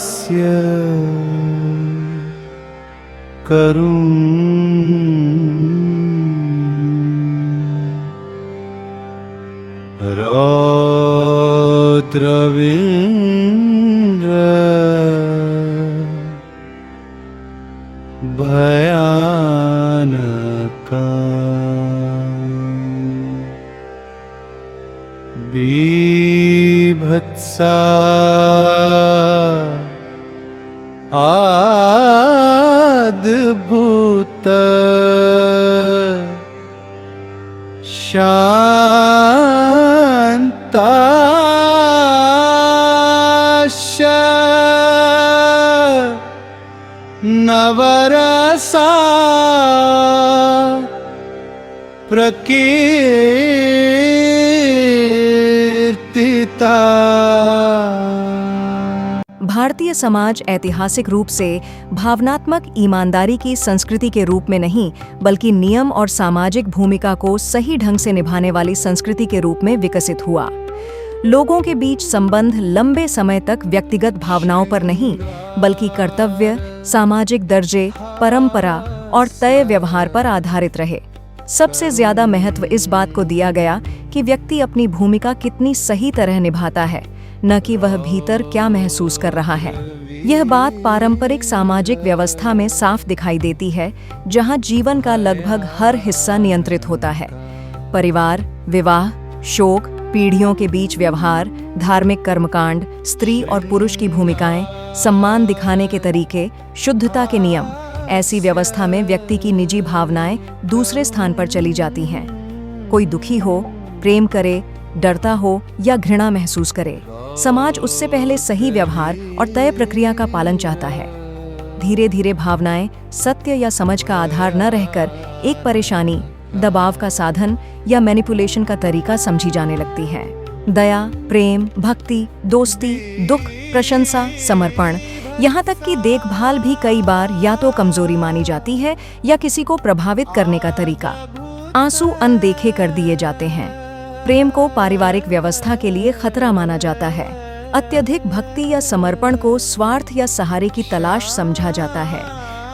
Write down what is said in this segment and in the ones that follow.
हास्य करूं रौद्रवीन्द्र भयानका बीभत्सा अद्भुत शान्ताश नवरसा प्रकीर्तिता। भारतीय समाज ऐतिहासिक रूप से भावनात्मक ईमानदारी की संस्कृति के रूप में नहीं, बल्कि नियम और सामाजिक भूमिका को सही ढंग से निभाने वाली संस्कृति के रूप में विकसित हुआ। लोगों के बीच संबंध लंबे समय तक व्यक्तिगत भावनाओं पर नहीं, बल्कि कर्तव्य, सामाजिक दर्जे, परंपरा और तय व्यवहार पर आधारित रहे। सबसे ज्यादा महत्व इस बात को दिया गया कि व्यक्ति अपनी भूमिका कितनी सही तरह निभाता है, न कि वह भीतर क्या महसूस कर रहा है। यह बात पारंपरिक सामाजिक व्यवस्था में साफ दिखाई देती है, जहां जीवन का लगभग हर हिस्सा नियंत्रित होता है। परिवार, विवाह, शोक, पीढ़ियों के बीच व्यवहार, धार्मिक कर्मकांड, स्त्री और पुरुष की भूमिकाएं, सम्मान दिखाने के तरीके, शुद्धता के नियम। ऐसी व्यवस्था में व्यक्ति की निजी भावनाएं दूसरे स्थान पर चली जाती हैं। कोई दुखी हो, प्रेम करे, डरता हो या घृणा महसूस करे, समाज उससे पहले सही व्यवहार और तय प्रक्रिया का पालन चाहता है। धीरे धीरे भावनाएं सत्य या समझ का आधार न रहकर एक परेशानी, दबाव का साधन या मैनिपुलेशन का तरीका समझी जाने लगती है। दया, प्रेम, भक्ति, दोस्ती, दुख, प्रशंसा, समर्पण, यहाँ तक कि देखभाल भी कई बार या तो कमजोरी मानी जाती है या किसी को प्रभावित करने का तरीका। आंसू अनदेखे कर दिए जाते हैं। प्रेम को पारिवारिक व्यवस्था के लिए खतरा माना जाता है। अत्यधिक भक्ति या समर्पण को स्वार्थ या सहारे की तलाश समझा जाता है।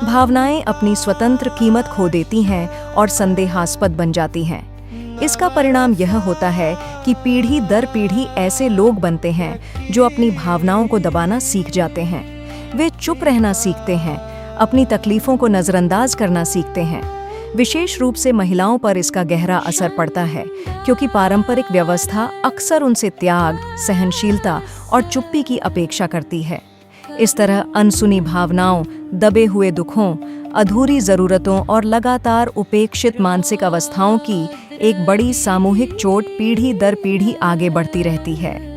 भावनाएं अपनी स्वतंत्र कीमत खो देती हैं और संदेहास्पद बन जाती हैं। इसका परिणाम यह होता है कि पीढ़ी दर पीढ़ी ऐसे लोग बनते हैं जो अपनी भावनाओं को दबाना सीख जाते हैं। वे चुप रहना सीखते हैं, अपनी तकलीफों को नजरअंदाज करना सीखते हैं। विशेष रूप से महिलाओं पर इसका गहरा असर पड़ता है, क्योंकि पारंपरिक व्यवस्था अक्सर उनसे त्याग, सहनशीलता और चुप्पी की अपेक्षा करती है। इस तरह अनसुनी भावनाओं, दबे हुए दुखों, अधूरी जरूरतों और लगातार उपेक्षित मानसिक अवस्थाओं की एक बड़ी सामूहिक चोट पीढ़ी दर पीढ़ी आगे बढ़ती रहती है।